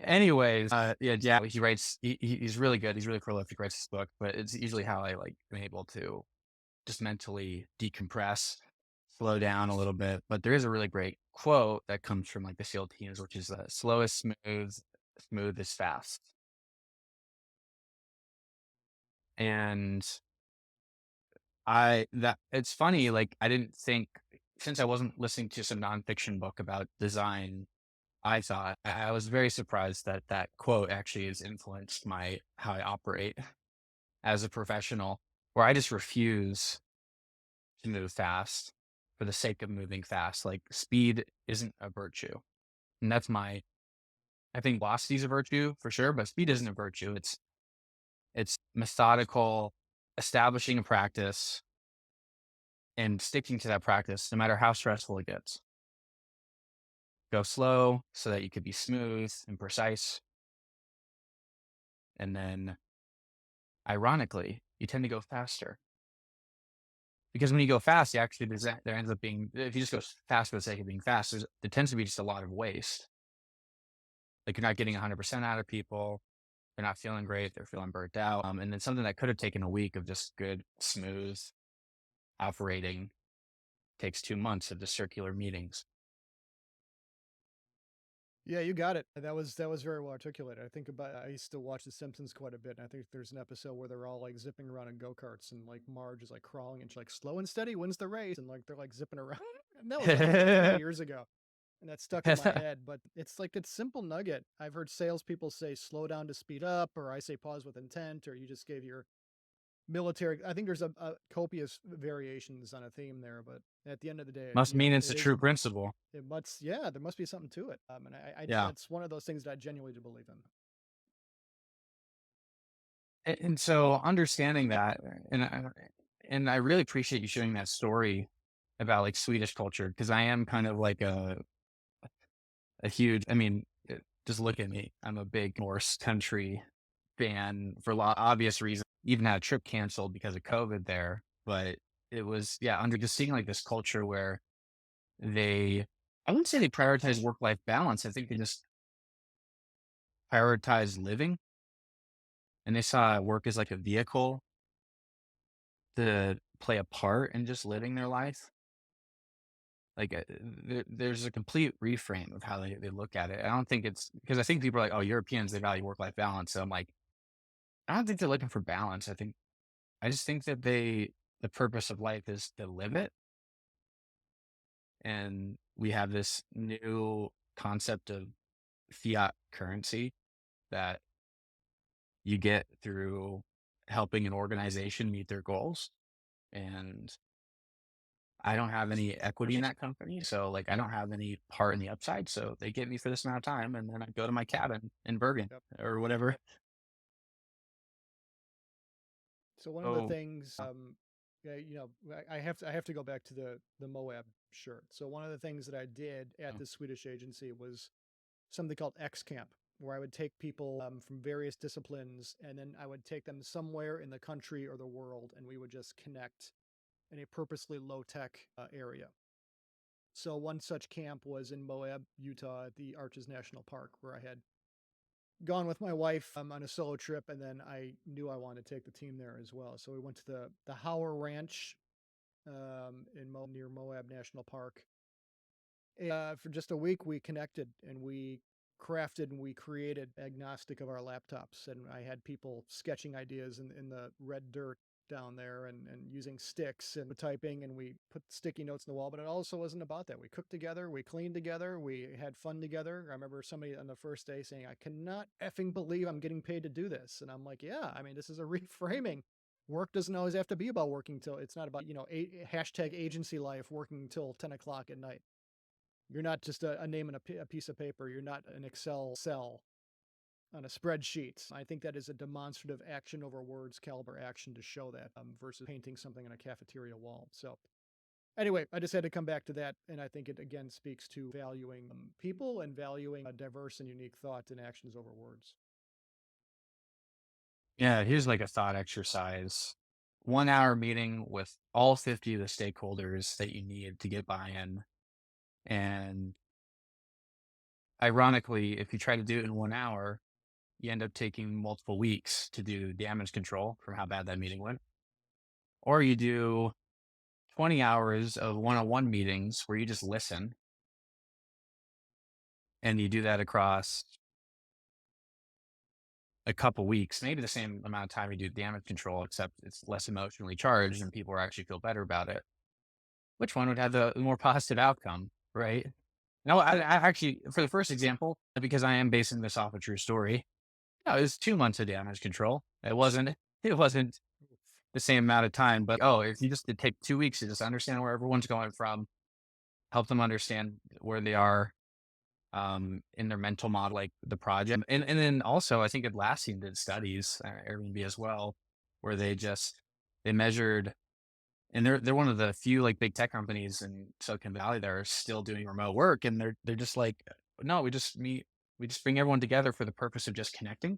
Anyways, yeah, he writes, he's really good. He's really prolific, writes this book, but it's usually how I like am able to just mentally decompress, slow down a little bit. But there is a really great quote that comes from like the SEAL teams, which is slow is smooth, smooth is fast. And that it's funny, like I didn't think since I wasn't listening to some nonfiction book about design, I was very surprised that that quote actually has influenced my how I operate as a professional, where I just refuse to move fast for the sake of moving fast. Like speed isn't a virtue. And that's my I think velocity is a virtue for sure, but speed isn't a virtue. It's methodical, establishing a practice and sticking to that practice no matter how stressful it gets. Go slow so that you could be smooth and precise. And then ironically, you tend to go faster. Because when you go fast, you actually there ends up being if you just go fast for the sake of being fast, there tends to be just a lot of waste. Like, you're not getting 100% out of people, they're not feeling great, they're feeling burnt out, and then something that could have taken a week of just good, smooth operating takes 2 months of just circular meetings. Yeah, you got it. That was very well articulated. I used to watch The Simpsons quite a bit, and I think there's an episode where they're all like zipping around in go-karts and like Marge is like crawling and she's like slow and steady wins the race and like they're like zipping around. And that was like 20 years ago. And that stuck in my head, but it's like that simple nugget. I've heard salespeople say slow down to speed up, or I say pause with intent, or you just gave your military. I think there's a copious variations on a theme there, but at the end of the day, Must mean it's a it is true principle. it must, yeah, there must be something to it. And Yeah, that's one of those things that I genuinely do believe in. and so understanding that, and I really appreciate you sharing that story about, like, Swedish culture because I am kind of like a huge I mean, just look at me. I'm a big Norse country fan for a lot obvious reasons. Even had a trip canceled because of COVID there, but it was yeah, under just seeing like this culture where they I wouldn't say they prioritize work-life balance. I think they just prioritize living and they saw work as like a vehicle to play a part in just living their life. Like there's a complete reframe of how they look at it. I don't think it's because I think people are like, oh, Europeans, they value work-life balance. So I'm like, I don't think they're looking for balance. I just think that the purpose of life is to live it. And we have this new concept of fiat currency that you get through helping an organization meet their goals. And I don't have any equity in that company. So like I don't have any part in the upside. So they get me for this amount of time and then I go to my cabin in Bergen Yep. or whatever. So one of the Oh, things, yeah, I have to go back to the Moab shirt. So one of the things that I did at the Swedish agency was something called X Camp, where I would take people from various disciplines, and then I would take them somewhere in the country or the world, and we would just connect in a purposely low tech area. So one such camp was in Moab, Utah, at the Arches National Park, where I had gone with my wife on a solo trip, and then I knew I wanted to take the team there as well. So we went to the Howard Ranch near Moab National Park. For just a week, we connected and we crafted and we created agnostic of our laptops. And I had people sketching ideas in the red dirt down there and using sticks and typing, and we put sticky notes on the wall. But it also wasn't about that. We cooked together, we cleaned together, we had fun together. I remember somebody on the first day saying, I cannot effing believe I'm getting paid to do this. And I'm like, yeah, I mean, this is a reframing. Work doesn't always have to be about working till it's not about, hashtag agency life working till 10 o'clock at night. You're not just a name and a piece of paper. You're not an Excel cell on a spreadsheet. I think that is a demonstrative action over words caliber action to show that versus painting something on a cafeteria wall. So, anyway, I just had to come back to that. And I think it again speaks to valuing people and valuing a diverse and unique thought and actions over words. yeah, here's like a thought exercise. 1 hour meeting with all 50 of the stakeholders that you need to get buy-in. And ironically, if you try to do it in 1 hour, you end up taking multiple weeks to do damage control from how bad that meeting went. Or you do 20 hours of one-on-one meetings where you just listen, and you do that across a couple weeks, maybe the same amount of time you do damage control, except it's less emotionally charged and people are actually feel better about it. Which one would have the more positive outcome, right? No, I actually, for the first example, because I am basing this off a true story, no, it was 2 months of damage control. It wasn't the same amount of time, but oh, if you just did take 2 weeks to just understand where everyone's going from, help them understand where they are in their mental model, like the project. And then also I think Atlassian did studies, Airbnb as well, where they measured, and they're one of the few like big tech companies in Silicon Valley that are still doing remote work. And they're just like, no, we just bring everyone together for the purpose of just connecting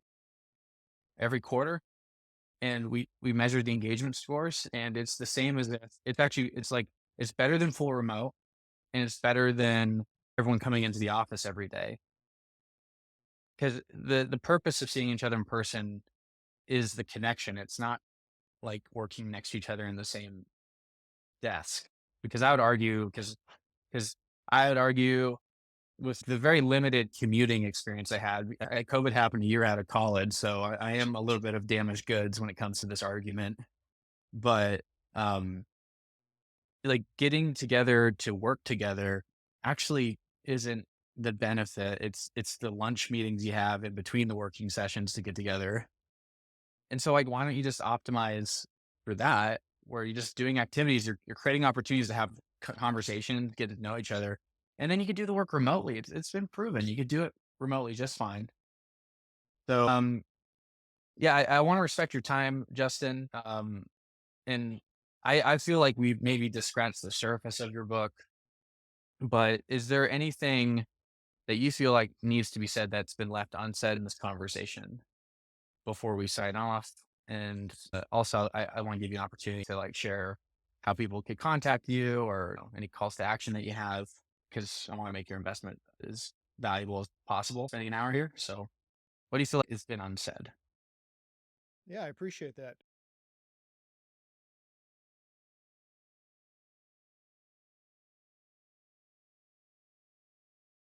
every quarter. And we measure the engagement scores, and it's the same as this. It's actually it's like it's better than full remote, and it's better than everyone coming into the office every day. Because the purpose of seeing each other in person is the connection. It's not like working next to each other in the same desk. Because I would argue, because I would argue with the very limited commuting experience I had, COVID happened a year out of college, so I am a little bit of damaged goods when it comes to this argument. But um, like getting together to work together actually isn't the benefit. It's the lunch meetings you have in between the working sessions to get together. And so, like, why don't you just optimize for that, where you're just doing activities, you're creating opportunities to have conversations, get to know each other, and then you could do the work remotely. It's been proven you could do it remotely just fine. So, yeah, I want to respect your time, Justin. And I feel like we've maybe just scratched the surface of your book, but is there anything that you feel like needs to be said that's been left unsaid in this conversation before we sign off? And also, I want to give you an opportunity to like share how people could contact you, or any calls to action that you have, because I want to make your investment as valuable as possible. Spending an hour here, so what do you feel like has been unsaid? Yeah, I appreciate that.